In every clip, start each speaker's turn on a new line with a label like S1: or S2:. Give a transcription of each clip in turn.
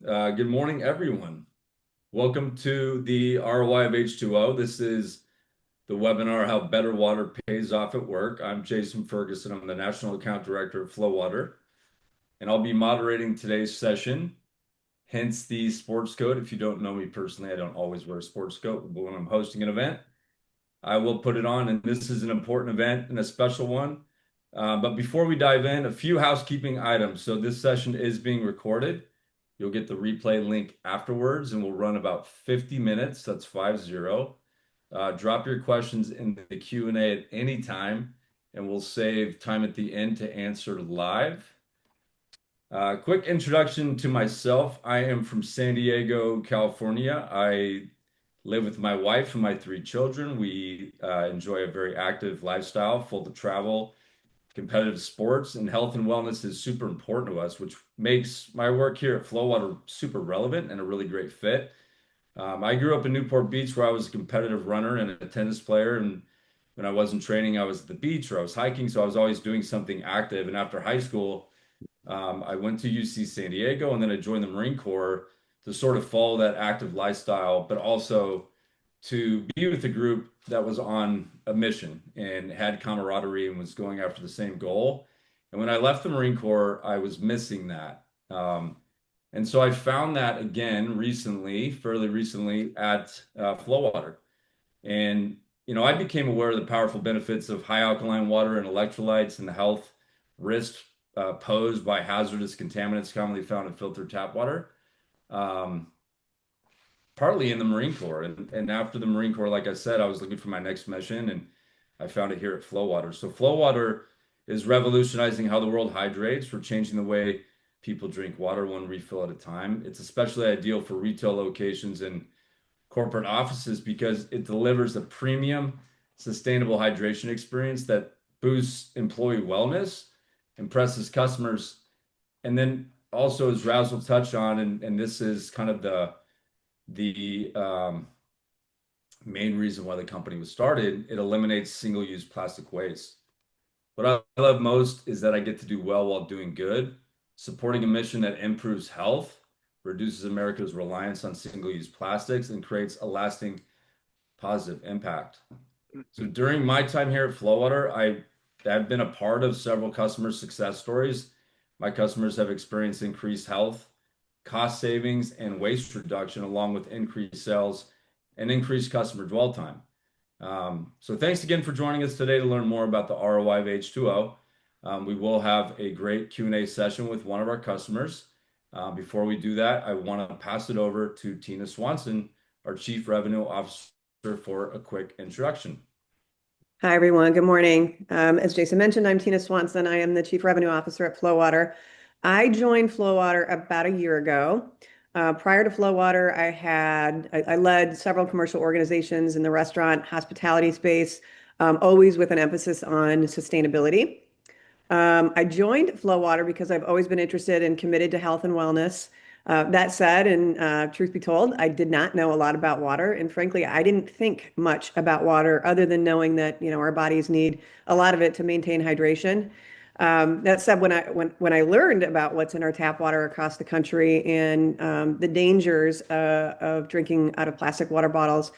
S1: Good morning, everyone. Welcome to the ROI of H2O. This is the webinar, How Better Water Pays Off at Work. I'm Jason Ferguson. I'm the National Account Director of Flow Water, and I'll be moderating today's session, hence the sports coat. If you don't know me personally, I don't always wear a sports coat, but when I'm hosting an event, I will put it on, and this is an important event and a special one. But before we dive in, a few housekeeping items. So this session is being recorded. You'll get the replay link afterwards, and we'll run about 50 minutes. That's 50. Drop your questions in the Q&A at any time, and we'll save time at the end to answer live. Quick introduction to myself. I am from San Diego, California. I live with my wife and my three children. We enjoy a very active lifestyle, full of travel, competitive sports, and health and wellness is super important to us, which makes my work here at Flowwater super relevant and a really great fit. I grew up in Newport Beach where I was a competitive runner and a tennis player. And when I wasn't training, I was at the beach or I was hiking. So I was always doing something active. And after high school, I went to UC San Diego and then I joined the Marine Corps to sort of follow that active lifestyle, but also to be with a group that was on a mission and had camaraderie and was going after the same goal. And when I left the Marine Corps, I was missing that. And so I found that again recently, fairly recently at Flowwater. And, I became aware of the powerful benefits of high alkaline water and electrolytes and the health risks posed by hazardous contaminants commonly found in filtered tap water. Um, Partly in the Marine Corps. And after the Marine Corps, like I said, I was looking for my next mission and I found it here at Flowwater. So Flowwater is revolutionizing how the world hydrates. We're changing the way people drink water one refill at a time. It's especially ideal for retail locations and corporate offices because it delivers a premium, sustainable hydration experience that boosts employee wellness, impresses customers, and then also, as Raz will touch on, and this is kind of the main reason why the company was started, it eliminates single-use plastic waste. What I love most is that I get to do well while doing good, supporting a mission that improves health, reduces America's reliance on single-use plastics, and creates a lasting positive impact. So during my time here at Flowwater, I've been a part of several customer success stories. My customers have experienced increased health, cost savings, and waste reduction, along with increased sales and increased customer dwell time. So thanks again for joining us today to learn more about the ROI of H2O. We will have a great Q&A session with one of our customers. Before we do that, I want to pass it over to Tina Swanson, our Chief Revenue Officer, for a quick introduction.
S2: Hi, everyone. Good morning. As Jason mentioned, I'm Tina Swanson. I am the Chief Revenue Officer at Flowwater. I joined Flowwater about a year ago. Prior to Flowwater, I led several commercial organizations in the restaurant hospitality space, always with an emphasis on sustainability. I joined Flowwater because I've always been interested and committed to health and wellness. That said, and truth be told, I did not know a lot about water, and frankly, I didn't think much about water other than knowing that our bodies need a lot of it to maintain hydration. That said, when I learned about what's in our tap water across the country and the dangers of drinking out of plastic water bottles,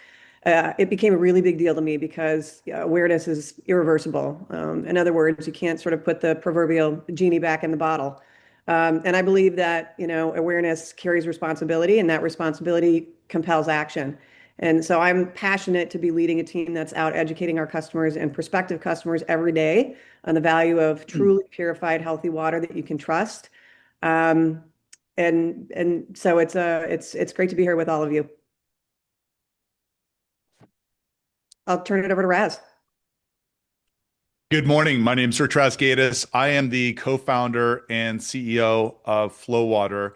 S2: it became a really big deal to me because awareness is irreversible. In other words, you can't sort of put the proverbial genie back in the bottle. And I believe that, awareness carries responsibility and that responsibility compels action. And so I'm passionate to be leading a team that's out educating our customers and prospective customers every day on the value of truly purified, healthy water that you can trust. And so it's great to be here with all of you. I'll turn it over to Raz.
S3: Good morning. My name is Rich Rasgaitis. I am the co-founder and CEO of Flowwater.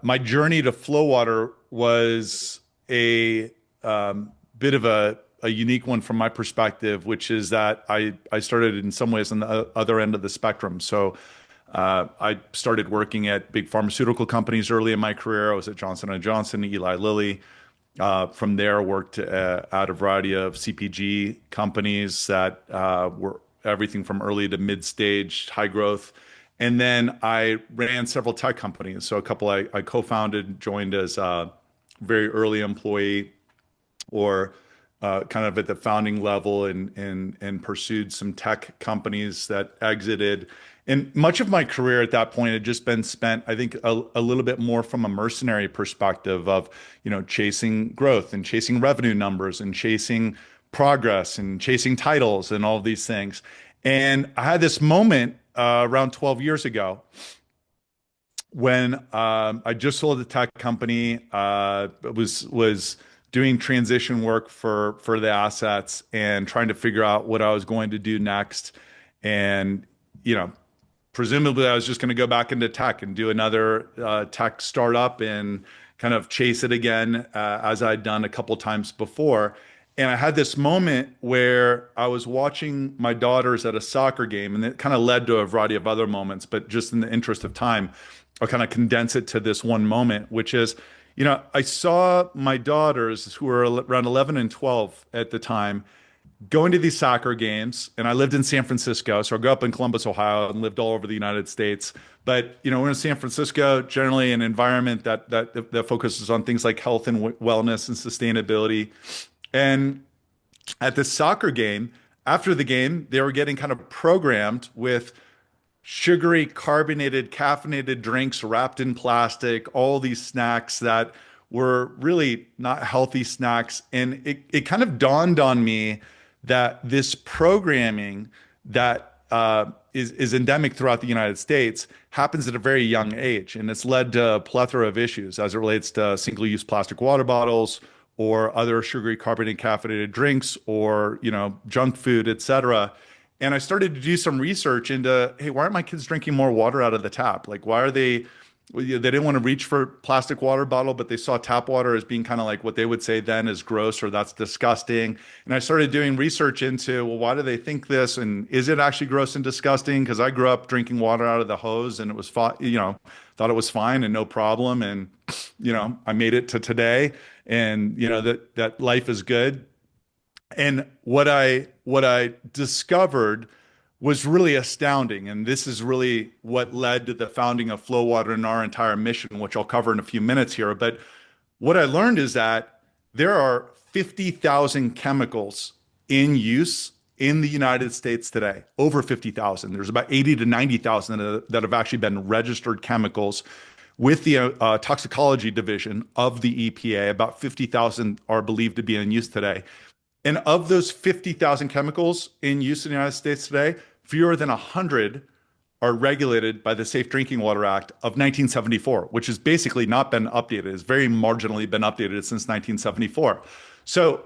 S3: My journey to Flowwater was a bit of a unique one from my perspective, which is that I started in some ways on the other end of the spectrum. So I started working at big pharmaceutical companies early in my career. I was at Johnson & Johnson, Eli Lilly. From there, worked at a variety of CPG companies that were everything from early to mid-stage, high growth. And then I ran several tech companies. So a couple I co-founded, joined as a very early employee, or kind of at the founding level, and pursued some tech companies that exited. And much of my career at that point had just been spent, I think, a little bit more from a mercenary perspective of, chasing growth and chasing revenue numbers and chasing progress and chasing titles and all of these things. And I had this moment around 12 years ago when I just sold a tech company, was doing transition work for the assets and trying to figure out what I was going to do next. And you know, presumably I was just going to go back into tech and do another tech startup and kind of chase it again, as I'd done a couple times before. And I had this moment where I was watching my daughters at a soccer game, and it kind of led to a variety of other moments, but just in the interest of time, I'll kind of condense it to this one moment, which is, I saw my daughters, who were around 11 and 12 at the time, going to these soccer games. And I lived in San Francisco. So I grew up in Columbus, Ohio, and lived all over the United States. But, we're in San Francisco, generally an environment that focuses on things like health and wellness and sustainability. And at this soccer game, after the game, they were getting kind of programmed with sugary, carbonated, caffeinated drinks wrapped in plastic, all these snacks that were really not healthy snacks. And it kind of dawned on me that this programming that is endemic throughout the United States happens at a very young age. And it's led to a plethora of issues as it relates to single-use plastic water bottles or other sugary, carbonated, caffeinated drinks, or, junk food, et cetera. And I started to do some research into, hey, why aren't my kids drinking more water out of the tap? Like, why are they didn't want to reach for plastic water bottle, but they saw tap water as being kind of like what they would say then is gross, or that's disgusting. And I started doing research into, well, why do they think this? And is it actually gross and disgusting? Because I grew up drinking water out of the hose, and it was fine, thought it was fine and no problem. And, I made it to today, and, that life is good. And what I discovered was really astounding. And this is really what led to the founding of Flow Water and our entire mission, which I'll cover in a few minutes here. But what I learned is that there are 50,000 chemicals in use in the United States today, over 50,000. There's about 80 to 90,000 that have actually been registered chemicals with the toxicology division of the EPA. About 50,000 are believed to be in use today. And of those 50,000 chemicals in use in the United States today, fewer than 100 are regulated by the Safe Drinking Water Act of 1974, which has basically not been updated. It's very marginally been updated since 1974. So,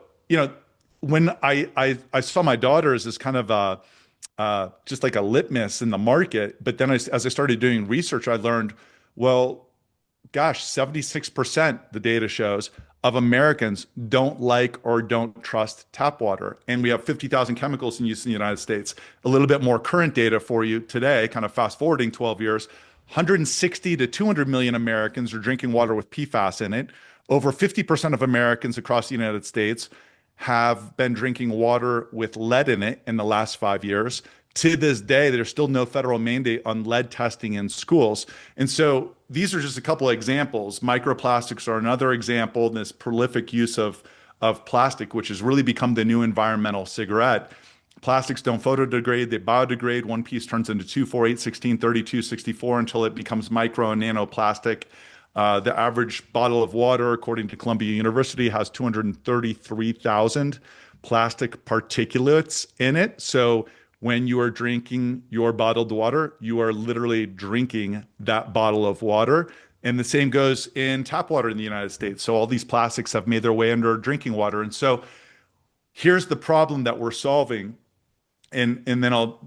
S3: when I saw my daughters as kind of just like a litmus in the market, but then as I started doing research, I learned, well, gosh, 76%, the data shows, of Americans don't like or don't trust tap water. And we have 50,000 chemicals in use in the United States. A little bit more current data for you today, kind of fast forwarding 12 years, 160 to 200 million Americans are drinking water with PFAS in it. Over 50% of Americans across the United States have been drinking water with lead in it in the last 5 years. To this day, there's still no federal mandate on lead testing in schools. And so these are just a couple of examples. Microplastics are another example, this prolific use of plastic, which has really become the new environmental cigarette. Plastics don't photodegrade, they biodegrade. One piece turns into 2, 4, 8, 16, 32, 64 until it becomes micro and nanoplastic. The average bottle of water, according to Columbia University, has 233,000 plastic particulates in it. So when you are drinking your bottled water, you are literally drinking that bottle of water. And the same goes in tap water in the United States. So all these plastics have made their way under drinking water. And so here's the problem that we're solving. And then I'll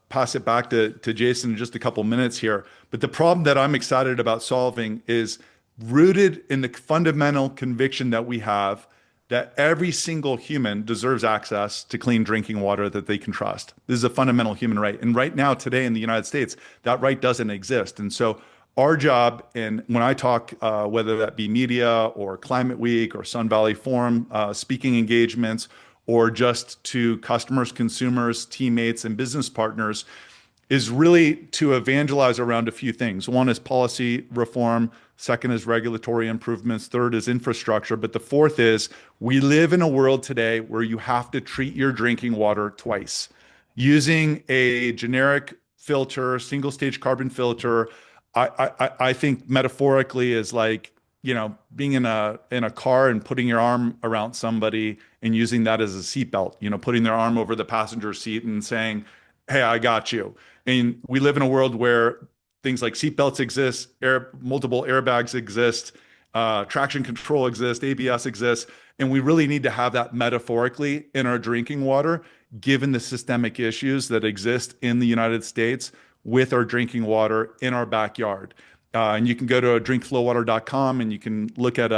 S3: pass it back to Jason in just a couple minutes here. But the problem that I'm excited about solving is rooted in the fundamental conviction that we have that every single human deserves access to clean drinking water that they can trust. This is a fundamental human right. And right now, today in the United States, that right doesn't exist. And so our job, and when I talk, whether that be media or Climate Week or Sun Valley Forum, speaking engagements, or just to customers, consumers, teammates, and business partners, is really to evangelize around a few things. One is policy reform, second is regulatory improvements, third is infrastructure, but the fourth is we live in a world today where you have to treat your drinking water twice. Using a generic filter, single stage carbon filter, I think metaphorically is like, being in a car and putting your arm around somebody and using that as a seatbelt, putting their arm over the passenger seat and saying, "Hey, I got you." And we live in a world where things like seatbelts exist, multiple airbags exist, traction control exists, ABS exists, and we really need to have that metaphorically in our drinking water, given the systemic issues that exist in the United States with our drinking water in our backyard. And you can go to drinkflowwater.com and you can look at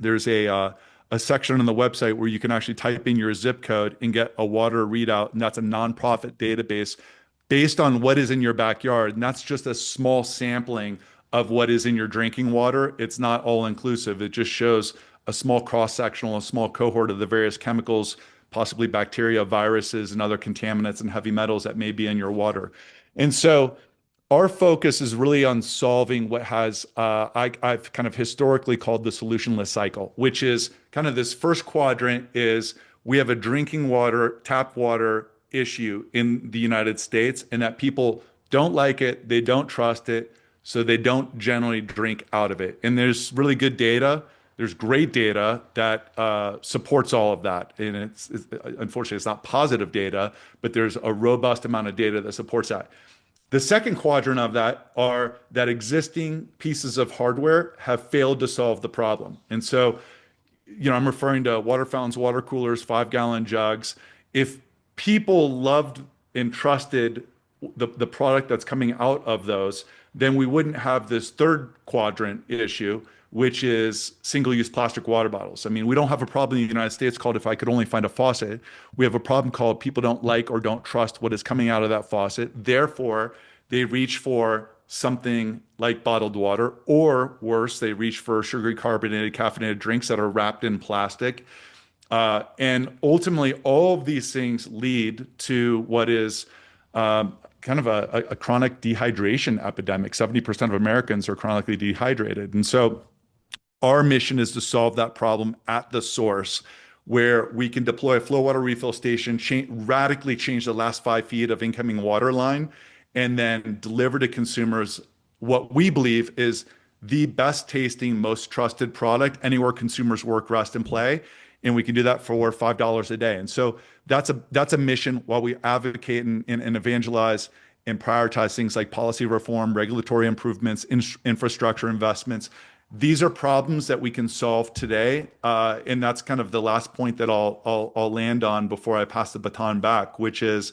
S3: there's a section on the website where you can actually type in your zip code and get a water readout, and that's a nonprofit database based on what is in your backyard. And that's just a small sampling of what is in your drinking water. It's not all inclusive. It just shows a small cross-sectional, a small cohort of the various chemicals, possibly bacteria, viruses, and other contaminants and heavy metals that may be in your water. And so our focus is really on solving what I've kind of historically called the solutionless cycle, which is kind of this first quadrant is we have a drinking water, tap water issue in the United States, and that people don't like it, they don't trust it, so they don't generally drink out of it. And there's really good data. There's great data that supports all of that. And unfortunately, it's not positive data, but there's a robust amount of data that supports that. The second quadrant of that are that existing pieces of hardware have failed to solve the problem. And so, I'm referring to water fountains, water coolers, 5-gallon jugs. If people loved and trusted the product that's coming out of those, then we wouldn't have this third quadrant issue, which is single-use plastic water bottles. I mean, we don't have a problem in the United States called if I could only find a faucet. We have a problem called people don't like or don't trust what is coming out of that faucet. Therefore, they reach for something like bottled water, or worse, they reach for sugary, carbonated, caffeinated drinks that are wrapped in plastic. And ultimately, all of these things lead to what is kind of a chronic dehydration epidemic. 70% of Americans are chronically dehydrated. And so our mission is to solve that problem at the source, where we can deploy a flow water refill station, radically change the last 5 feet of incoming water line, and then deliver to consumers what we believe is the best tasting, most trusted product anywhere consumers work, rest, and play. And we can do that for $5 a day. And so that's a mission while we advocate and evangelize and prioritize things like policy reform, regulatory improvements, infrastructure investments. These are problems that we can solve today. And that's kind of the last point that I'll land on before I pass the baton back, which is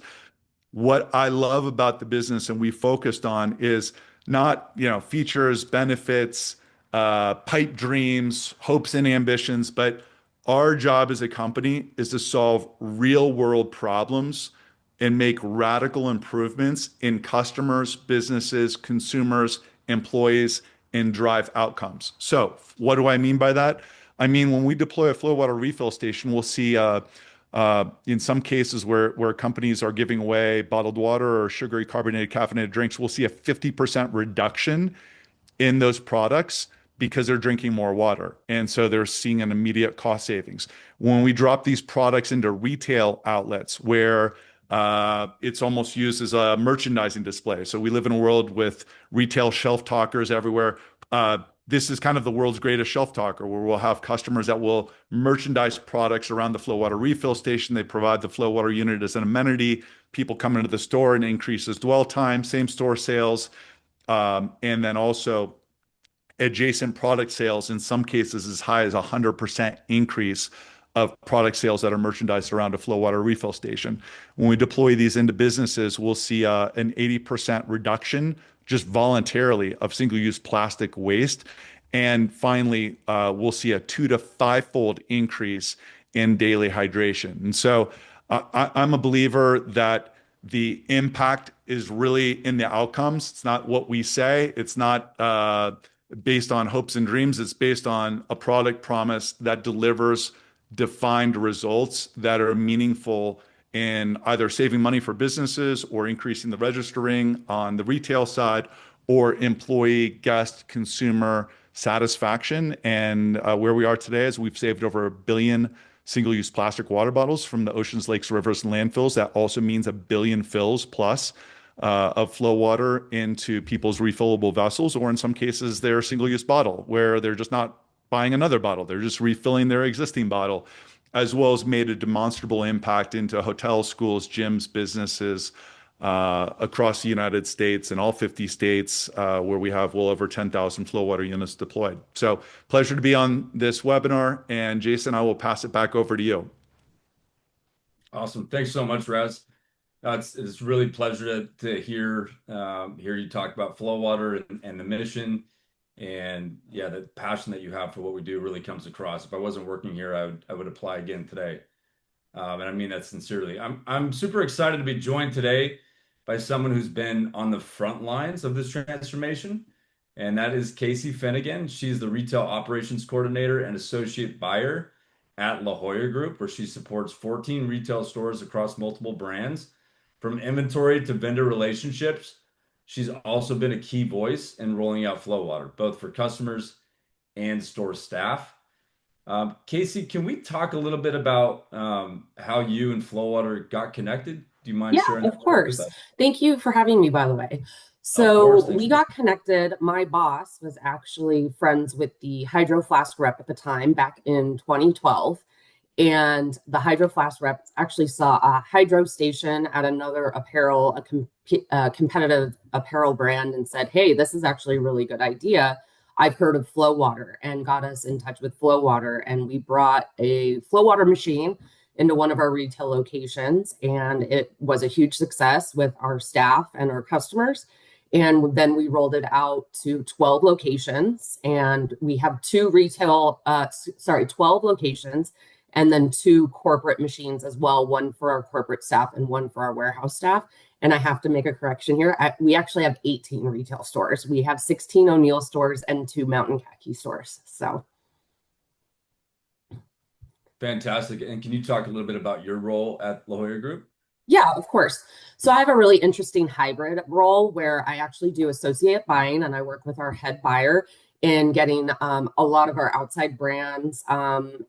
S3: what I love about the business and we focused on is not, features, benefits, pipe dreams, hopes and ambitions, but our job as a company is to solve real world problems and make radical improvements in customers, businesses, consumers, employees, and drive outcomes. So what do I mean by that? I mean, when we deploy a flow water refill station, we'll see in some cases where companies are giving away bottled water or sugary, carbonated, caffeinated drinks, we'll see a 50% reduction in those products because they're drinking more water. And so they're seeing an immediate cost savings. When we drop these products into retail outlets where it's almost used as a merchandising display. So we live in a world with retail shelf talkers everywhere. This is kind of the world's greatest shelf talker, where we'll have customers that will merchandise products around the flow water refill station. They provide the flow water unit as an amenity. People come into the store and increases dwell time, same store sales, and then also adjacent product sales, in some cases as high as 100% increase of product sales that are merchandised around a flow water refill station. When we deploy these into businesses, we'll see an 80% reduction just voluntarily of single-use plastic waste. And finally, we'll see a 2 to 5-fold increase in daily hydration. And so I'm a believer that the impact is really in the outcomes. It's not what we say. It's not based on hopes and dreams. It's based on a product promise that delivers defined results that are meaningful in either saving money for businesses or increasing the registering on the retail side or employee, guest, consumer satisfaction. And where we are today is we've saved over 1 billion single-use plastic water bottles from the oceans, lakes, rivers, and landfills. That also means 1 billion fills plus of flow water into people's refillable vessels, or in some cases, their single-use bottle, where they're just not buying another bottle. They're just refilling their existing bottle, as well as made a demonstrable impact into hotels, schools, gyms, businesses across the United States and all 50 states where we have well over 10,000 flow water units deployed. So pleasure to be on this webinar. And Jason, I will pass it back over to you.
S1: Awesome. Thanks so much, Raz. It's really a pleasure to hear you talk about flow water and the mission, and yeah, the passion that you have for what we do really comes across. If I wasn't working here, I would apply again today, and I mean that sincerely. I'm super excited to be joined today by someone who's been on the front lines of this transformation, and that is Casey Finnegan. She's the retail operations coordinator and associate buyer at La Jolla Group, where she supports 14 retail stores across multiple brands. From inventory to vendor relationships, she's also been a key voice in rolling out flow water, both for customers and store staff. Casey, can we talk a little bit about how you and flow water got connected? Do you mind
S4: Yeah,
S1: sharing
S4: of
S1: that with
S4: course.
S1: us?
S4: Thank you for having me, by the way.
S1: Of course,
S4: So
S1: thanks
S4: we
S1: for
S4: got connected. My boss was actually friends with the Hydro Flask rep at the time back in 2012. And the Hydro Flask rep actually saw a hydro station at another apparel, competitive apparel brand, and said, "Hey, this is actually a really good idea. I've heard of flow water," and got us in touch with flow water. And we brought a flow water machine into one of our retail locations, and it was a huge success with our staff and our customers. And then we rolled it out to 12 locations, and we have 12 locations, and then 2 corporate machines as well, one for our corporate staff and one for our warehouse staff. And I have to make a correction here. We actually have 18 retail stores. We have 16 O'Neill stores and 2 Mountain Khaki stores. So
S1: fantastic. And can you talk a little bit about your role at La Jolla Group?
S4: yeah, of course. So I have a really interesting hybrid role where I actually do associate buying, and I work with our head buyer in getting a lot of our outside brands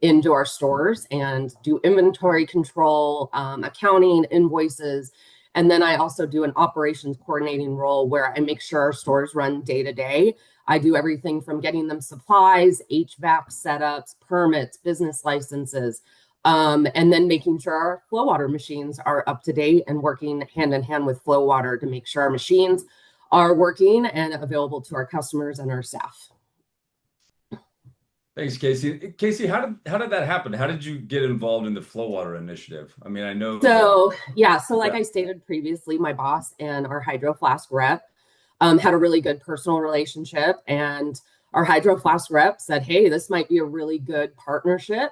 S4: into our stores and do inventory control, accounting, invoices. And then I also do an operations coordinating role where I make sure our stores run day to day. I do everything from getting them supplies, HVAC setups, permits, business licenses, and then making sure our flow water machines are up to date and working hand in hand with flow water to make sure our machines are working and available to our customers and our staff.
S1: Thanks, Casey. Casey, how did that happen? How did you get involved in the flow water initiative? I mean, I know that.
S4: So like I stated previously, my boss and our Hydro Flask rep had a really good personal relationship, and our Hydro Flask rep said, "Hey, this might be a really good partnership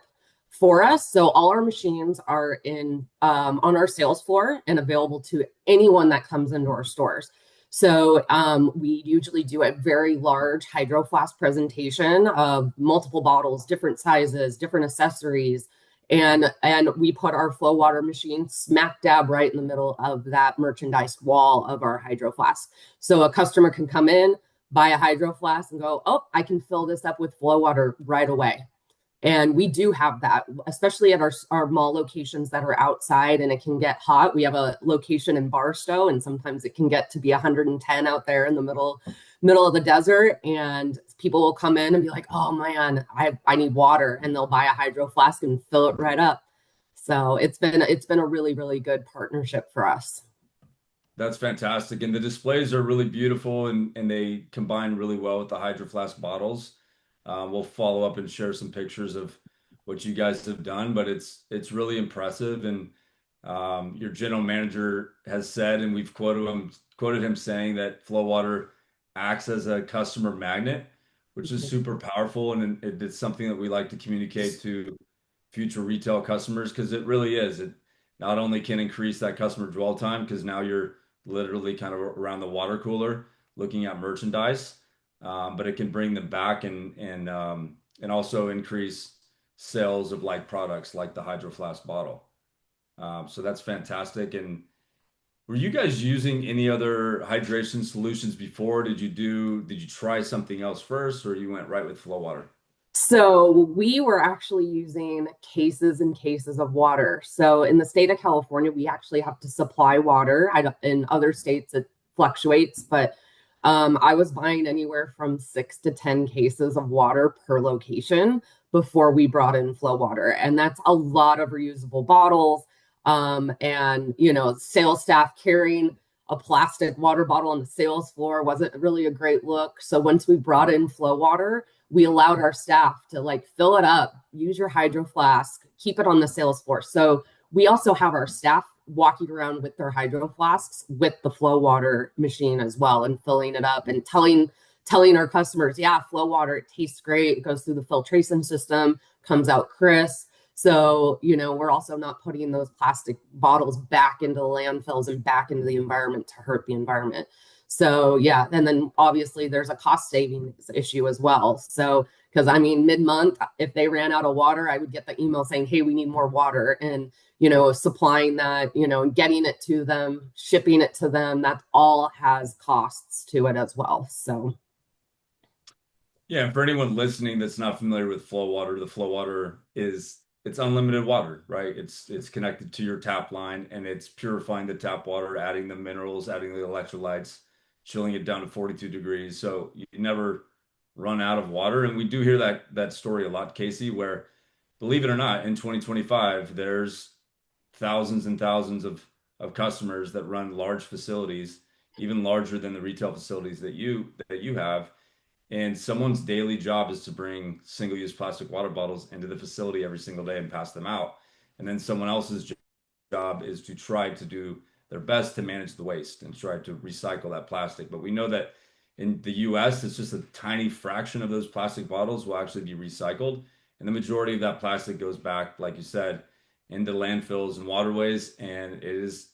S4: for us." So all our machines are in on our sales floor and available to anyone that comes into our stores. So we usually do a very large Hydro Flask presentation of multiple bottles, different sizes, different accessories, and we put our flow water machine smack dab right in the middle of that merchandise wall of our Hydro Flask. So a customer can come in, buy a Hydro Flask, and go, "Oh, I can fill this up with flow water right away." And we do have that, especially at our mall locations that are outside and it can get hot. We have a location in Barstow, and sometimes it can get to be 110 out there in the middle of the desert. And people will come in and be like, "Oh man, I need water," and they'll buy a Hydro Flask and fill it right up. So it's been a really, really good partnership for us.
S1: That's fantastic. And the displays are really beautiful and they combine really well with the Hydro Flask bottles. We'll follow up and share some pictures of what you guys have done, but it's really impressive. And your general manager has said, and we've quoted him saying that flow water acts as a customer magnet, which is super powerful. And it's something that we like to communicate to future retail customers because it really is. It not only can increase that customer dwell time because now you're literally kind of around the water cooler looking at merchandise, but it can bring them back and also increase sales of like products like the Hydro Flask bottle. So that's fantastic. And were you guys using any other hydration solutions before? Did you try something else first, or you went right with flow water?
S4: So we were actually using cases and cases of water. So in the state of California, we actually have to supply water. In other states, it fluctuates, but I was buying anywhere from 6 to 10 cases of water per location before we brought in flow water. And that's a lot of reusable bottles. And, sales staff carrying a plastic water bottle on the sales floor wasn't really a great look. So once we brought in flow water, we allowed our staff to like fill it up, use your hydro flask, keep it on the sales floor. So we also have our staff walking around with their hydro flasks with the flow water machine as well and filling it up and telling our customers, yeah, flow water, it tastes great, it goes through the filtration system, comes out crisp. So, we're also not putting those plastic bottles back into the landfills and back into the environment to hurt the environment. So yeah, and then obviously there's a cost savings issue as well. So because I mean, mid-month, if they ran out of water, I would get the email saying, "Hey, we need more water," and supplying that, and getting it to them, shipping it to them, that all has costs to it as well. So
S1: Yeah, for anyone listening that's not familiar with flow water, the flow water it's unlimited water, right? It's connected to your tap line and it's purifying the tap water, adding the minerals, adding the electrolytes, chilling it down to 42 degrees. So you never run out of water. And we do hear that story a lot, Casey, where believe it or not, in 2025, there's thousands and thousands of customers that run large facilities, even larger than the retail facilities that you have. And someone's daily job is to bring single-use plastic water bottles into the facility every single day and pass them out. And then someone else's job is to try to do their best to manage the waste and try to recycle that plastic. But we know that in the US, it's just a tiny fraction of those plastic bottles will actually be recycled. And the majority of that plastic goes back, like you said, into landfills and waterways. And it has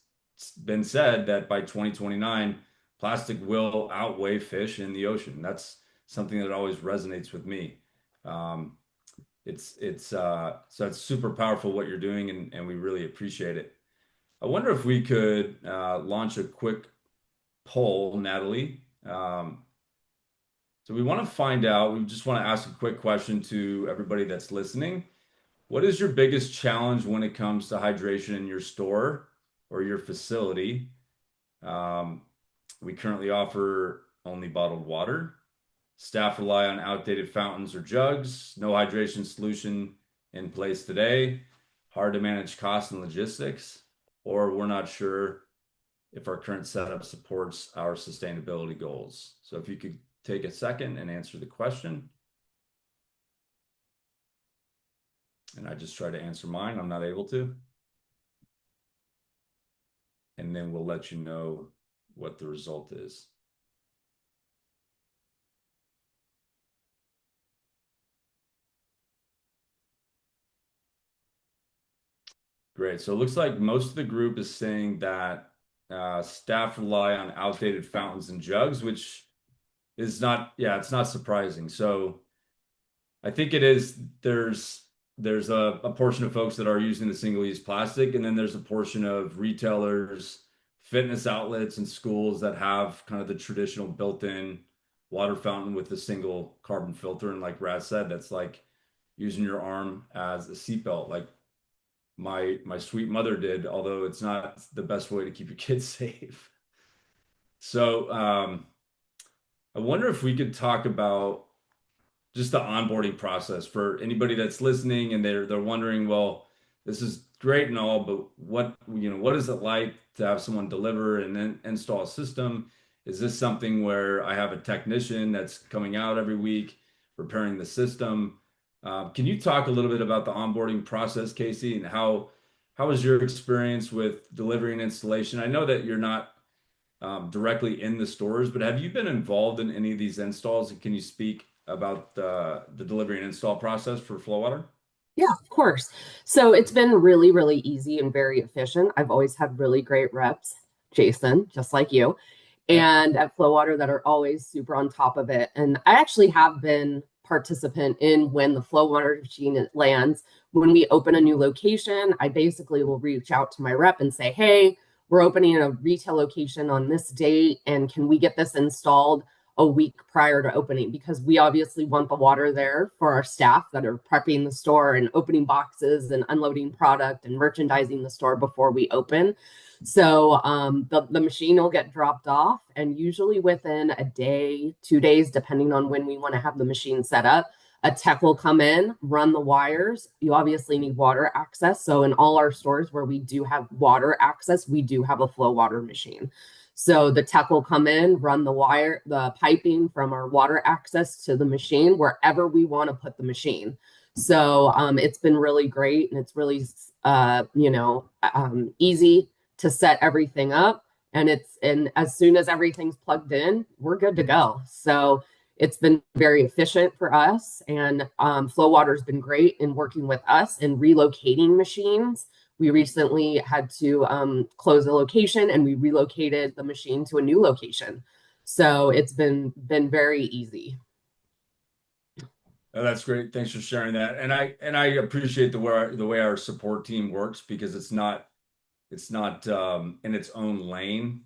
S1: been said that by 2029, plastic will outweigh fish in the ocean. That's something that always resonates with me. Um, so it's super powerful what you're doing, and we really appreciate it. I wonder if we could launch a quick poll, Natalie. So we want to find out, we just want to ask a quick question to everybody that's listening. What is your biggest challenge when it comes to hydration in your store or your facility? Um, we currently offer only bottled water. Staff rely on outdated fountains or jugs. No hydration solution in place today. Hard to manage costs and logistics. Or we're not sure if our current setup supports our sustainability goals. So if you could take a second and answer the question. And I just try to answer mine. I'm not able to. And then we'll let you know what the result is. Great. So it looks like most of the group is saying that staff rely on outdated fountains and jugs, which is not, yeah, it's not surprising. So I think it is, there's a portion of folks that are using the single-use plastic, and then there's a portion of retailers, fitness outlets, and schools that have kind of the traditional built-in water fountain with a single carbon filter. And like Raz said, that's like using your arm as a seatbelt, like my sweet mother did, although it's not the best way to keep your kids safe. So I wonder if we could talk about just the onboarding process for anybody that's listening and they're wondering, well, this is great and all, but what is it like to have someone deliver and then install a system? Is this something where I have a technician that's coming out every week repairing the system? Can you talk a little bit about the onboarding process, Casey, and how was your experience with delivery and installation? I know that you're not directly in the stores, but have you been involved in any of these installs? And can you speak about the delivery and install process for Flowwater?
S4: yeah, of course. So it's been really, really easy and very efficient. I've always had really great reps, Jason, just like you,
S1: Yeah.
S4: and at Flowwater that are always super on top of it. And I actually have been participant in when the flow water machine lands. When we open a new location, I basically will reach out to my rep and say, hey, we're opening a retail location on this date, and can we get this installed a week prior to opening? Because we obviously want the water there for our staff that are prepping the store and opening boxes and unloading product and merchandising the store before we open. So the machine will get dropped off, and usually within a day, 2 days, depending on when we want to have the machine set up, a tech will come in, run the wires. You obviously need water access. So in all our stores where we do have water access, we do have a flow water machine. So the tech will come in, run the piping from our water access to the machine wherever we want to put the machine. So it's been really great, and it's really easy to set everything up. And as soon as everything's plugged in, we're good to go. So it's been very efficient for us, and Flow Water's been great in working with us in relocating machines. We recently had to close a location, and we relocated the machine to a new location. So it's been very easy.
S1: Oh, that's great. Thanks for sharing that. And I appreciate the way our support team works, because it's not in its own lane.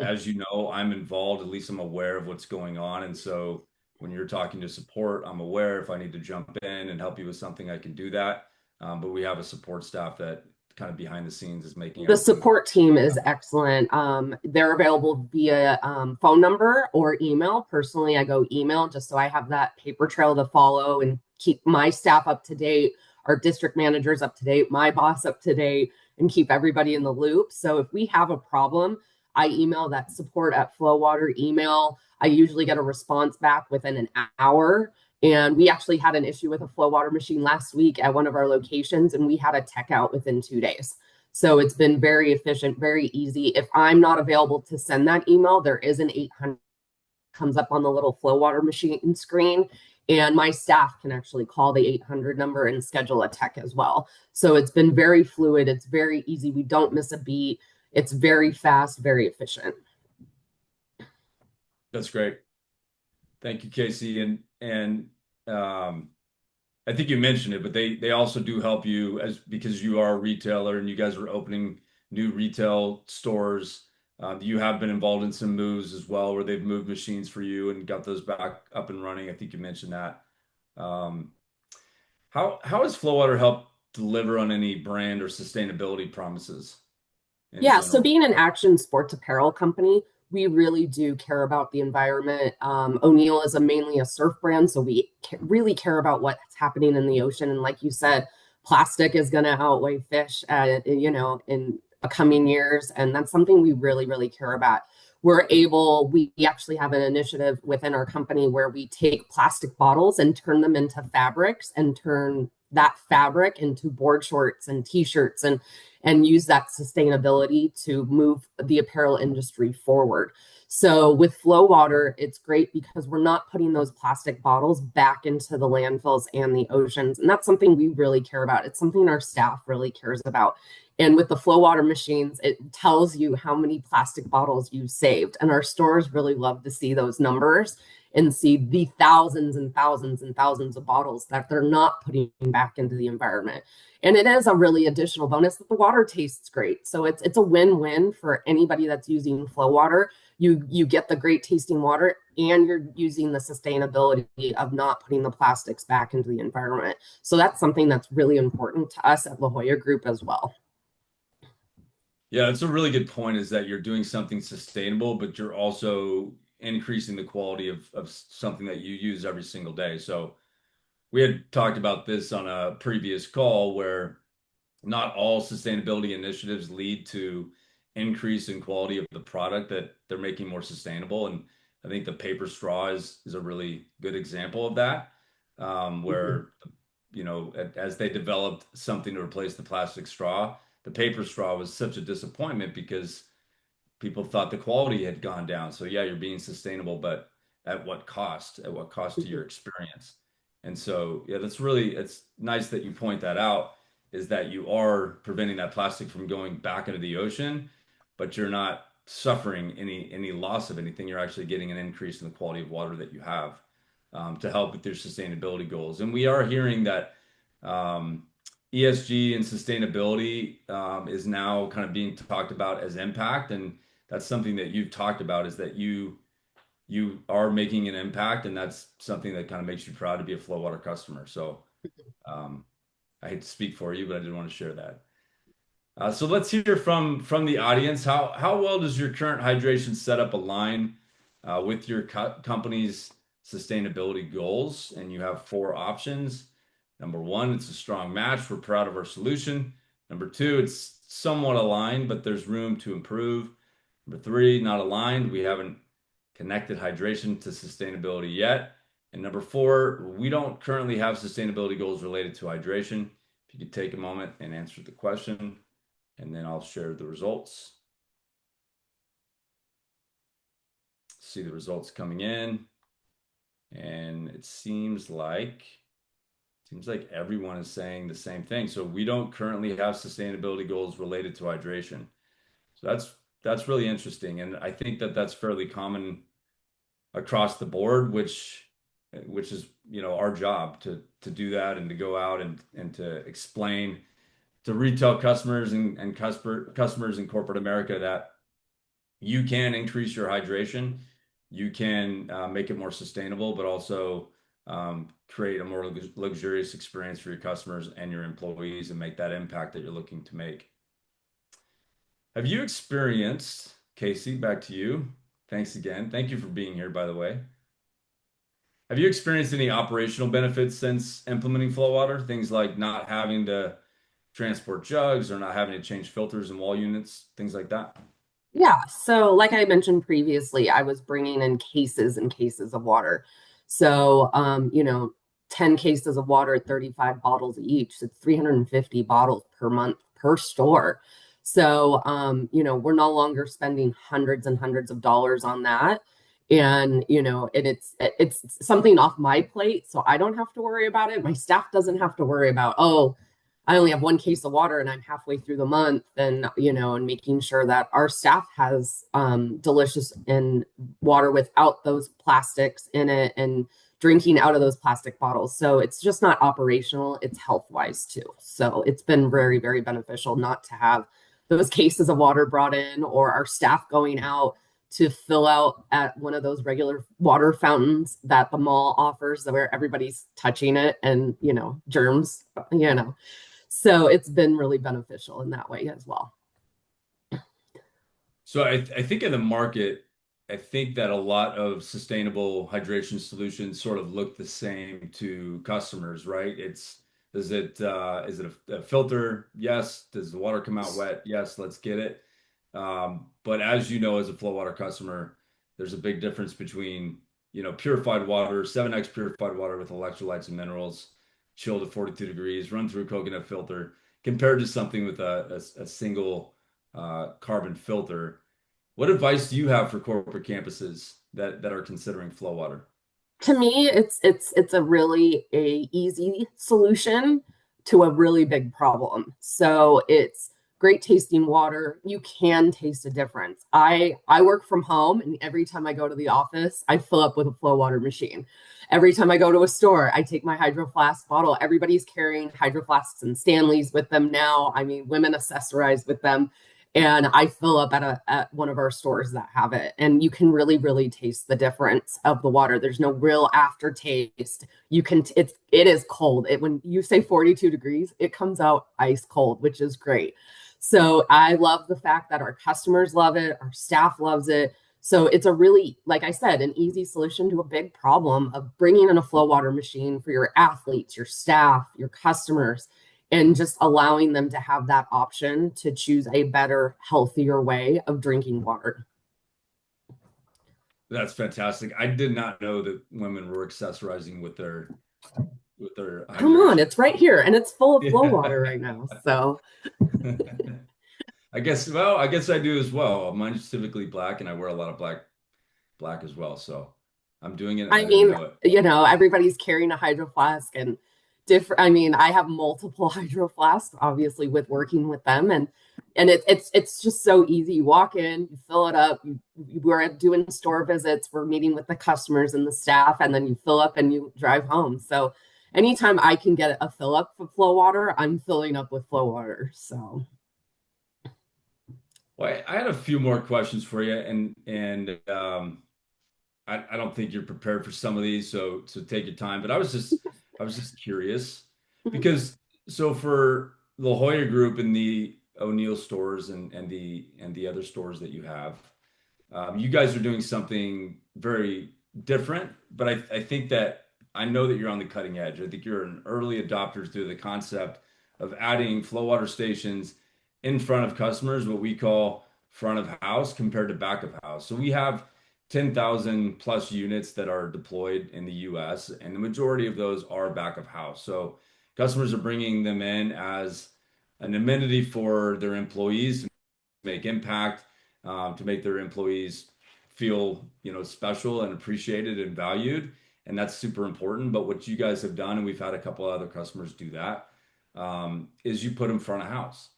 S1: As you know, I'm involved, at least I'm aware of what's going on. And so when you're talking to support, I'm aware if I need to jump in and help you with something, I can do that. But we have a support staff that kind of behind the scenes is making
S4: The
S1: everything.
S4: support team is excellent. They're available via phone number or email. Personally, I go email just so I have that paper trail to follow and keep my staff up to date, our district managers up to date, my boss up to date, and keep everybody in the loop. So if we have a problem, I email that support at Flowwater email. I usually get a response back within an hour. And we actually had an issue with a flow water machine last week at one of our locations, and we had a tech out within 2 days. So it's been very efficient, very easy. If I'm not available to send that email, there is an 800 comes up on the little flow water machine screen, and my staff can actually call the 800 number and schedule a tech as well. So it's been very fluid. It's very easy. We don't miss a beat. It's very fast, very efficient.
S1: That's great. Thank you, Casey. And I think you mentioned it, but they also do help you because you are a retailer and you guys are opening new retail stores. You have been involved in some moves as well, where they've moved machines for you and got those back up and running. I think you mentioned that. Um, how has Flowwater helped deliver on any brand or sustainability promises in
S4: Yeah, so
S1: general?
S4: being an action sports apparel company, we really do care about the environment. O'Neill is mainly a surf brand, so we really care about what's happening in the ocean. And like you said, plastic is going to outweigh fish, in coming years, and that's something we really, really care about. We actually have an initiative within our company where we take plastic bottles and turn them into fabrics and turn that fabric into board shorts and t-shirts and use that sustainability to move the apparel industry forward. So with Flow Water, it's great because we're not putting those plastic bottles back into the landfills and the oceans. And that's something we really care about. It's something our staff really cares about. And with the Flow Water machines, it tells you how many plastic bottles you saved. And our stores really love to see those numbers and see the thousands and thousands and thousands of bottles that they're not putting back into the environment. And it is a really additional bonus that the water tastes great. So it's a win-win for anybody that's using Flow Water. You get the great tasting water, and you're using the sustainability of not putting the plastics back into the environment. So that's something that's really important to us at La Jolla Group as well.
S1: Yeah, it's a really good point, is that you're doing something sustainable, but you're also increasing the quality of something that you use every single day. So we had talked about this on a previous call, where not all sustainability initiatives lead to increase in quality of the product that they're making more sustainable. And I think the paper straw is a really good example of that,
S4: Mhm.
S1: where, as they developed something to replace the plastic straw, the paper straw was such a disappointment because people thought the quality had gone down. So yeah, you're being sustainable, but at what cost? At what cost to your experience? And so yeah, it's nice that you point that out, is that you are preventing that plastic from going back into the ocean, but you're not suffering any loss of anything. You're actually getting an increase in the quality of water that you have. to help with their sustainability goals. And we are hearing that ESG and sustainability is now kind of being talked about as impact, and that's something that you've talked about, is that you are making an impact, and that's something that kind of makes you proud to be a Flow Water customer. So I hate to speak for you, but I did want to share that. So let's hear from the audience. How well does your current hydration setup align with your company's sustainability goals? And you have four options. Number one, it's a strong match. We're proud of our solution. Number two, it's somewhat aligned, but there's room to improve. Number three, not aligned. We haven't connected hydration to sustainability yet. And number four, we don't currently have sustainability goals related to hydration. If you could take a moment and answer the question, and then I'll share the results. See the results coming in. And it seems like everyone is saying the same thing. So we don't currently have sustainability goals related to hydration. So that's really interesting. And I think that that's fairly common across the board, which is, our job to do that, and to go out and to explain to retail customers and customers in corporate America that you can increase your hydration, you can make it more sustainable, but also create a more luxurious experience for your customers and your employees, and make that impact that you're looking to make. Have you experienced, Casey, back to you. Thanks again. Thank you for being here, by the way. Have you experienced any operational benefits since implementing Flow Water? Things like not having to transport jugs, or not having to change filters and wall units, things like that?
S4: Yeah. So, like I mentioned previously, I was bringing in cases and cases of water. So, 10 cases of water, 35 bottles each. It's 350 bottles per month per store. So, we're no longer spending hundreds and hundreds of dollars on that. And, it's something off my plate, so I don't have to worry about it. My staff doesn't have to worry about, oh, I only have one case of water and I'm halfway through the month, and making sure that our staff has delicious and water without those plastics in it, and drinking out of those plastic bottles. So it's just not operational, it's health wise too. So it's been very, very beneficial not to have those cases of water brought in, or our staff going out to fill out at one of those regular water fountains that the mall offers, where everybody's touching it, and germs. So it's been really beneficial in that way as well.
S1: So I think in the market, I think that a lot of sustainable hydration solutions sort of look the same to customers, right? Is it a filter? Yes. Does the water come out wet? Yes, let's get it. But as you know, as a Flow Water customer, there's a big difference between, purified water, 7x purified water with electrolytes and minerals, chilled at 42 degrees, run through a coconut filter, compared to something with a single carbon filter. What advice do you have for corporate campuses that are considering Flow Water?
S4: To me, it's a really easy solution to a really big problem. So it's great tasting water. You can taste a difference. I work from home, and every time I go to the office, I fill up with a Flow Water machine. Every time I go to a store, I take my Hydro Flask bottle. Everybody's carrying Hydro Flasks and Stanleys with them now. I mean, women accessorize with them. And I fill up at one of our stores that have it. And you can really, really taste the difference of the water. There's no real aftertaste. It is cold. When you say 42 degrees, it comes out ice cold, which is great. So I love the fact that our customers love it, our staff loves it. So it's a really, like I said, an easy solution to a big problem of bringing in a Flow Water machine for your athletes, your staff, your customers, and just allowing them to have that option to choose a better, healthier way of drinking water.
S1: That's fantastic. I did not know that women were accessorizing with their
S4: Come on,
S1: hydration.
S4: it's right here, and it's full of Flow
S1: Yeah.
S4: Water right now. So
S1: I guess I do as well. Mine's typically black, and I wear a lot of black as well. So I'm doing it.
S4: I
S1: I didn't
S4: mean,
S1: know it.
S4: everybody's carrying a Hydro Flask, and different. I mean, I have multiple hydro flasks, obviously, with working with them, and it's just so easy. You walk in, you fill it up. We're doing store visits. We're meeting with the customers and the staff, and then you fill up and you drive home. So anytime I can get a fill up for flow water, I'm filling up with flow water. So.
S1: Well, I had a few more questions for you, and I don't think you're prepared for some of these, so take your time. But I was just curious because so for La Jolla Group and the O'Neill stores and the other stores that you have, you guys are doing something very different. But I think that I know that you're on the cutting edge. I think you're an early adopter to the concept of adding flow water stations in front of customers, what we call front of house compared to back of house. So we have 10,000 plus units that are deployed in the US, and the majority of those are back of house. So customers are bringing them in as an amenity for their employees to make impact, to make their employees feel, special and appreciated and valued. And that's super important. But what you guys have done, and we've had a couple of other customers do that, is you put them front of house.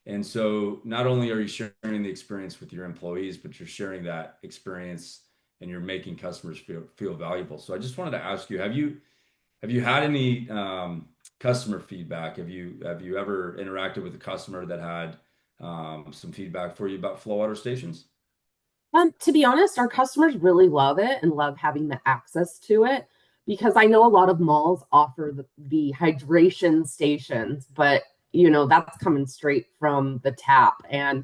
S1: And so not only are you sharing the experience with your employees, but you're sharing that experience and you're making customers feel valuable. So I just wanted to ask you, have you had any customer feedback? Have you ever interacted with a customer that had some feedback for you about flow water stations?
S4: To be honest, our customers really love it and love having the access to it because I know a lot of malls offer the hydration stations, but that's coming straight from the tap. And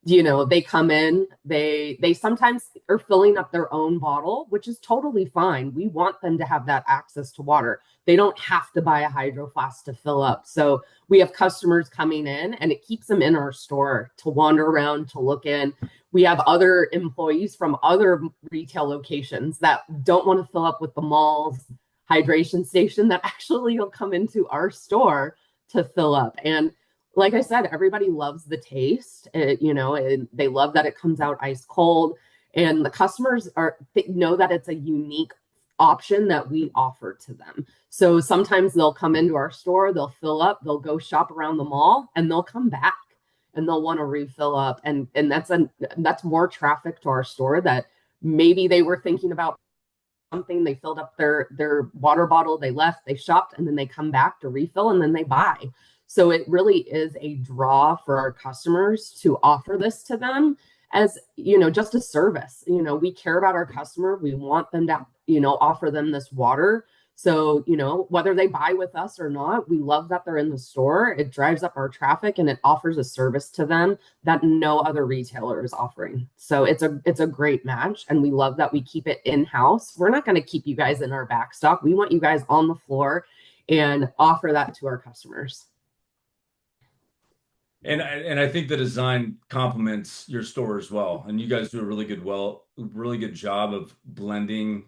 S4: they come in, they sometimes are filling up their own bottle, which is totally fine. We want them to have that access to water. They don't have to buy a hydro flask to fill up. So we have customers coming in and it keeps them in our store to wander around, to look in. We have other employees from other retail locations that don't want to fill up with the mall's hydration station that actually will come into our store to fill up. And like I said, everybody loves the taste, and they love that it comes out ice cold. And the customers they know that it's a unique option that we offer to them. So sometimes they'll come into our store, they'll fill up, they'll go shop around the mall, and they'll come back and they'll want to refill up. And that's more traffic to our store that maybe they were thinking about something, they filled up their water bottle, they left, they shopped, and then they come back to refill and then they buy. So it really is a draw for our customers to offer this to them as, just a service. We care about our customer. We want them to, offer them this water. So, whether they buy with us or not, we love that they're in the store. It drives up our traffic and it offers a service to them that no other retailer is offering. So it's a great match. And we love that we keep it in-house. We're not going to keep you guys in our back stock. We want you guys on the floor and offer that to our customers.
S1: And I think the design complements your store as well. And you guys do a really good job of blending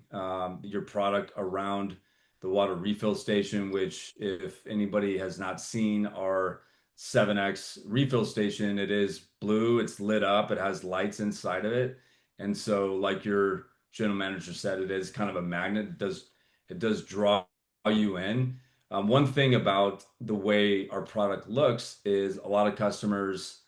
S1: your product around the water refill station, which if anybody has not seen our 7X refill station, it is blue, it's lit up, it has lights inside of it. And so like your general manager said, it is kind of a magnet. It does draw you in. One thing about the way our product looks is a lot of customers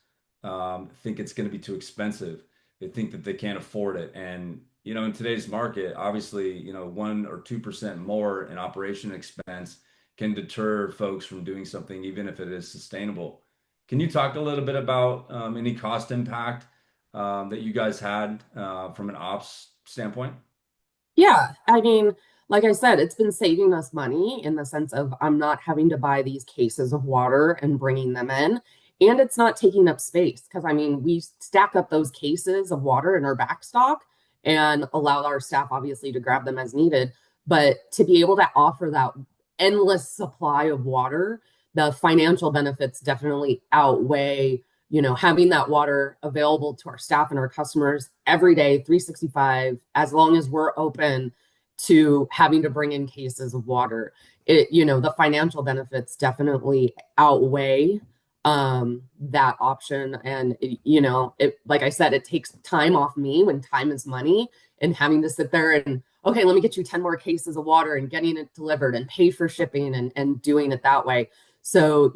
S1: think it's going to be too expensive. They think that they can't afford it. And, in today's market, obviously, 1 or 2% more in operation expense can deter folks from doing something, even if it is sustainable. Can you talk a little bit about any cost impact that you guys had from an ops standpoint?
S4: Yeah, I mean, like I said, it's been saving us money in the sense of I'm not having to buy these cases of water and bringing them in. And it's not taking up space because, I mean, we stack up those cases of water in our back stock and allow our staff, obviously, to grab them as needed. But to be able to offer that endless supply of water, the financial benefits definitely outweigh, having that water available to our staff and our customers every day, 365, as long as we're open to having to bring in cases of water. The financial benefits definitely outweigh that option. And like I said, it takes time off me when time is money and having to sit there and, okay, let me get you 10 more cases of water and getting it delivered and pay for shipping and doing it that way. So,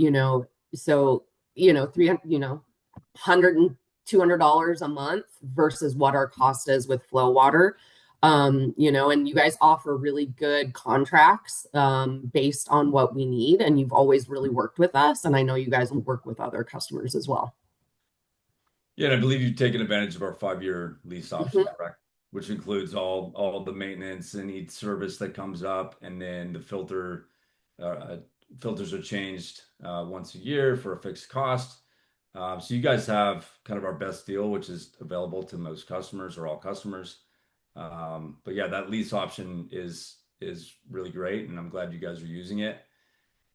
S4: so 300, $100 and $200 a month versus what our cost is with flow water. And you guys offer really good contracts based on what we need. And you've always really worked with us. And I know you guys will work with other customers as well.
S1: Yeah, and I believe you've taken advantage of our 5-year lease option,
S4: Mhm.
S1: correct? Which includes all the maintenance and each service that comes up, and then the uh, filters are changed once a year for a fixed cost. So you guys have kind of our best deal, which is available to most customers or all customers. But yeah, that lease option is really great, and I'm glad you guys are using it.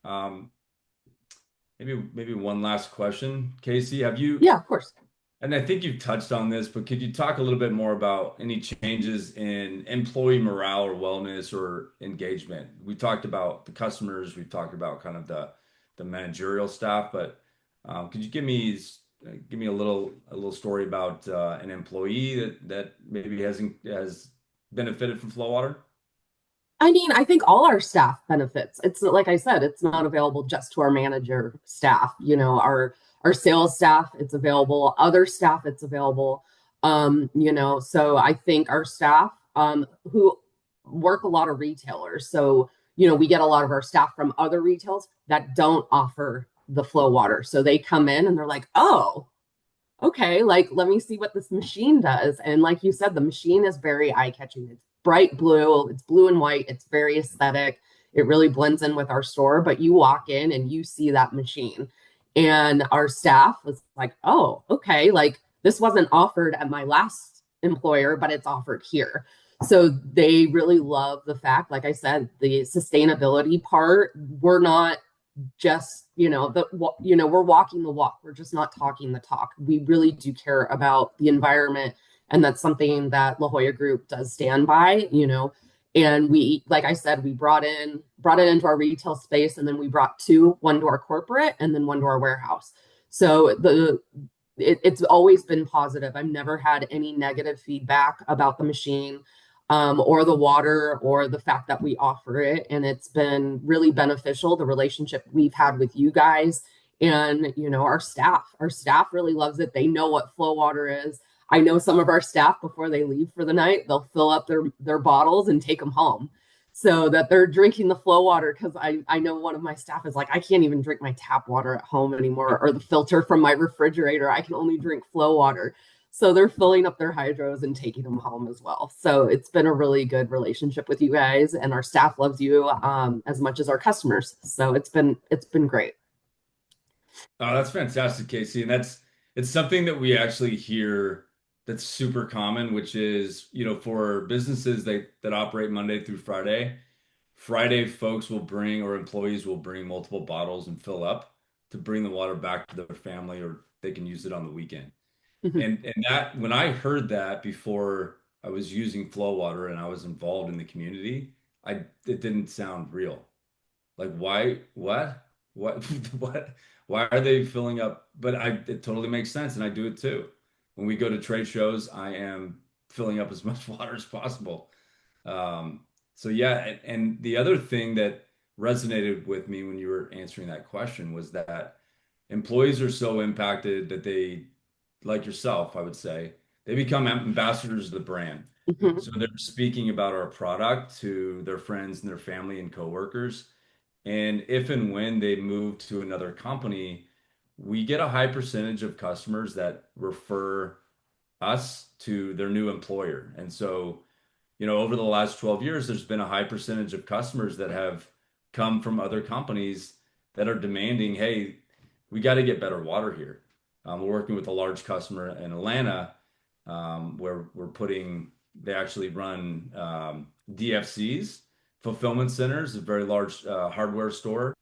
S1: Um, maybe one last question, Casey. Have you?
S4: Yeah, of course.
S1: And I think you've touched on this, but could you talk a little bit more about any changes in employee morale or wellness or engagement? We talked about the customers, we've talked about kind of the managerial staff, but could you give me a little story about an employee that maybe has benefited from flow water?
S4: I mean, I think all our staff benefits. It's like I said, it's not available just to our manager staff. Our sales staff, it's available. Other staff, it's available. So I think our staff who work a lot of retailers. So, we get a lot of our staff from other retails that don't offer the flow water. So they come in and they're like, oh, okay, like let me see what this machine does. And like you said, the machine is very eye-catching. It's bright blue, it's blue and white, it's very aesthetic. It really blends in with our store, but you walk in and you see that machine. And our staff was like, oh, okay, like this wasn't offered at my last employer, but it's offered here. So they really love the fact, like I said, the sustainability part. We're not just we're walking the walk, we're just not talking the talk. We really do care about the environment, and that's something that La Jolla Group does stand by. And we, like I said, we brought it into our retail space, and then we brought one to our corporate and then one to our warehouse. So it's always been positive. I've never had any negative feedback about the machine, or the water, or the fact that we offer it. And it's been really beneficial, the relationship we've had with you guys. And, our staff really loves it. They know what flow water is. I know some of our staff, before they leave for the night, they'll fill up their bottles and take them home so that they're drinking the flow water. Because I know one of my staff is like, I can't even drink my tap water at home anymore, or the filter from my refrigerator. I can only drink flow water. So they're filling up their hydros and taking them home as well. So it's been a really good relationship with you guys, and our staff loves you as much as our customers. So it's been great.
S1: Oh, that's fantastic, Casey. And it's something that we actually hear that's super common, which is, for businesses that operate Monday through Friday, Friday folks will bring or employees will bring multiple bottles and fill up to bring the water back to their family, or they can use it on the weekend.
S4: Mhm.
S1: And that when I heard that before I was using flow water and I was involved in the community, it didn't sound real. Like, why, what, what, why are they filling up? But it totally makes sense. And I do it too. When we go to trade shows, I am filling up as much water as possible. Um, so yeah. And the other thing that resonated with me when you were answering that question was that employees are so impacted that they, like yourself, I would say, they become ambassadors of the brand.
S4: Mhm.
S1: So they're speaking about our product to their friends and their family and coworkers. And if and when they move to another company, we get a high percentage of customers that refer us to their new employer. And so, over the last 12 years, there's been a high percentage of customers that have come from other companies that are demanding, hey, we got to get better water here. We're working with a large customer in Atlanta, where they actually run DFCs, fulfillment centers, a very large hardware store.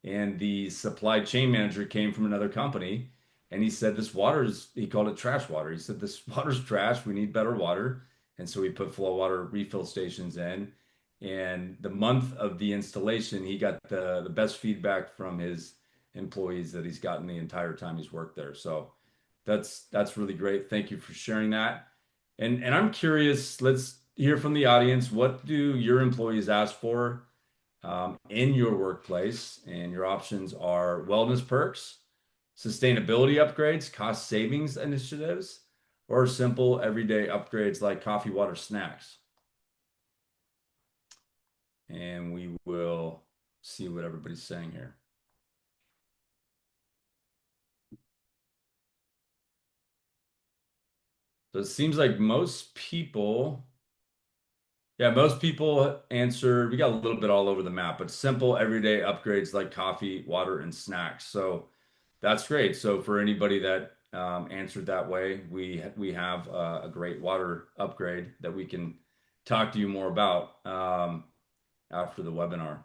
S1: And the supply chain manager came from another company, and he said, he called it trash water. He said, this water's trash. We need better water. And so we put flow water refill stations in. And the month of the installation, he got the best feedback from his employees that he's gotten the entire time he's worked there. So that's really great. Thank you for sharing that. And I'm curious, hear from the audience. What do your employees ask for in your workplace? And your options are wellness perks, sustainability upgrades, cost savings initiatives, or simple everyday upgrades like coffee, water, snacks. And we will see what everybody's saying here. So it seems like most people answered, we got a little bit all over the map, but simple everyday upgrades like coffee, water, and snacks. So that's great. So for anybody that answered that way, we have a great water upgrade that we can talk to you more about after the webinar.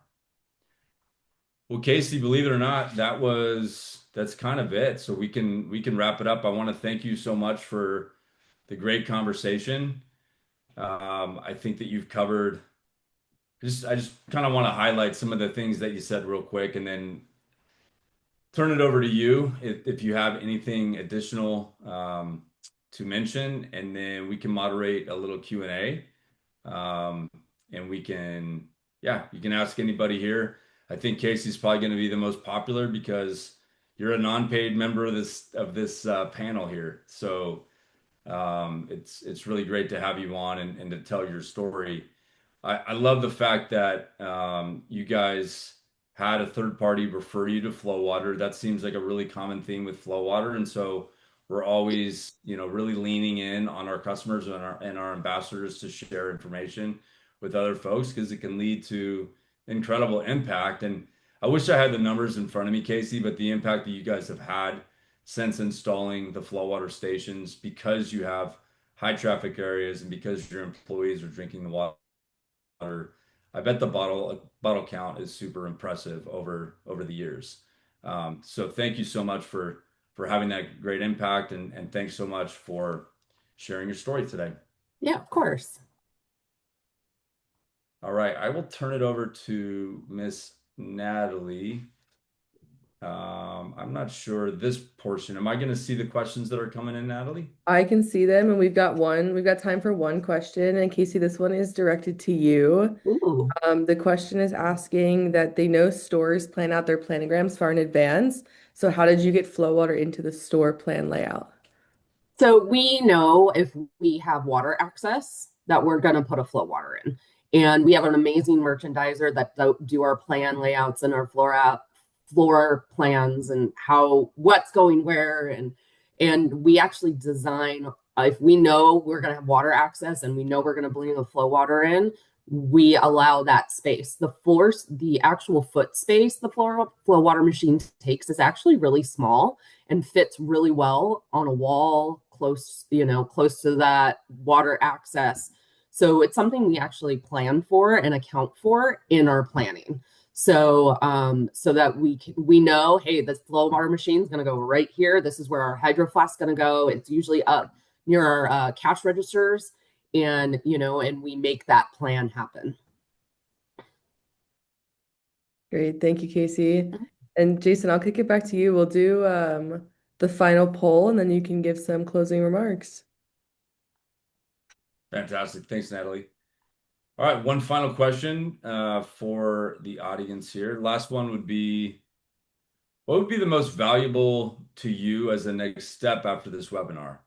S1: Well, Casey, believe it or not, that's kind of it. So we can wrap it up. I want to thank you so much for the great conversation. I think that you've covered. I just kind of want to highlight some of the things that you said real quick, and then turn it over to you if you have anything additional to mention, and then we can moderate a little Q&A. Um, and you can ask anybody here. I think Casey's probably going to be the most popular because you're a non-paid member of this panel here. So it's really great to have you on and to tell your story. I love the fact that you guys had a third party refer you to flow water. That seems like a really common theme with flow water. And so we're always, really leaning in on our customers and our ambassadors to share information with other folks because it can lead to incredible impact. And I wish I had the numbers in front of me, Casey, but the impact that you guys have had since installing the flow water stations because you have high traffic areas and because your employees are drinking the water. I bet the bottle count is super impressive over the years. So thank you so much for having that great impact and thanks so much for sharing your story today.
S4: Yeah, of course.
S1: All right, I will turn it over to Miss Natalie. I'm not sure this portion. Am I going to see the questions that are coming in, Natalie?
S5: I can see them, and we've got time for one question. And Casey, this one is directed to you.
S4: Ooh.
S5: The question is asking that they know stores plan out their planograms far in advance. So how did you get flow water into the store plan layout?
S4: So we know if we have water access that we're going to put a flow water in. And we have an amazing merchandiser that do our plan layouts and our floor plans and what's going where and we actually design if we know we're going to have water access and we know we're going to bring the flow water in, we allow that space. The actual foot space the flow water machine takes is actually really small and fits really well on a wall close to that water access. So it's something we actually plan for and account for in our planning. So that we know, hey, this flow water machine is going to go right here. This is where our hydro flask is going to go. It's usually up near our cash registers, and we make that plan happen.
S5: Great. Thank you, Casey. And Jason, I'll kick it back to you. We'll do the final poll, and then you can give some closing remarks.
S1: Fantastic. Thanks, Natalie. All right, one final question for the audience here. Last one would be, what would be the most valuable to you as the next step after this webinar?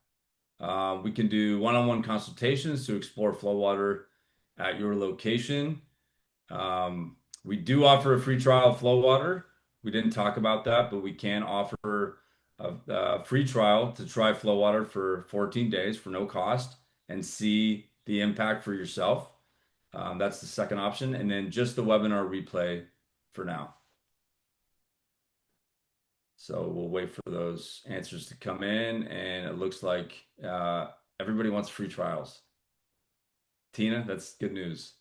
S1: We can do one-on-one consultations to explore flow water at your location. We do offer a free trial of flow water. We didn't talk about that, but we can offer a free trial to try flow water for 14 days for no cost and see the impact for yourself. That's the second option. And then just the webinar replay for now. So we'll wait for those answers to come in. And it looks like everybody wants free trials. Tina, that's good news.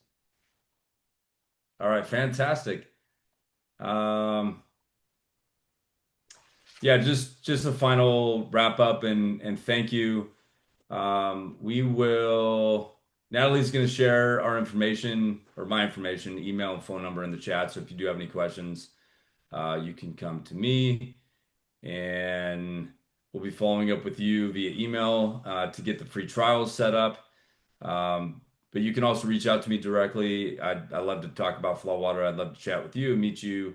S1: All right, fantastic. Yeah, just a final wrap up and thank you. Natalie's going to share our information or my information, email and phone number in the chat. So if you do have any questions, you can come to me and we'll be following up with you via email to get the free trials set up. But you can also reach out to me directly. I love to talk about flow water. I'd love to chat with you and meet you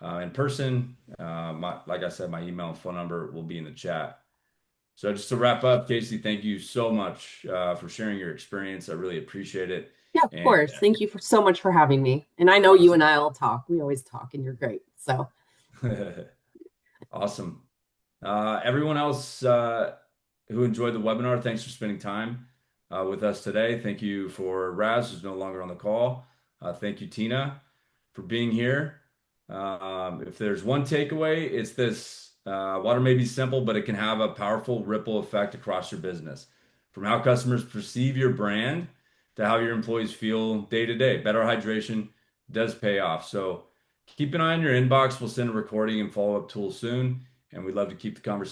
S1: in person. Like I said, my email and phone number will be in the chat. So just to wrap up, Casey, thank you so much for sharing your experience. I really appreciate it.
S4: Yeah, of
S1: And
S4: course. Thank you for so much for having me. And I know you and I will talk. We always talk, and you're great. So,
S1: awesome. Everyone else who enjoyed the webinar, thanks for spending time with us today. Thank you for Raz, who's no longer on the call. Thank you, Tina, for being here. If there's one takeaway, it's this. Water may be simple, but it can have a powerful ripple effect across your business. From how customers perceive your brand to how your employees feel day to day. Better hydration does pay off. So keep an eye on your inbox. We'll send a recording and follow-up tool soon, and we'd love to keep the conversation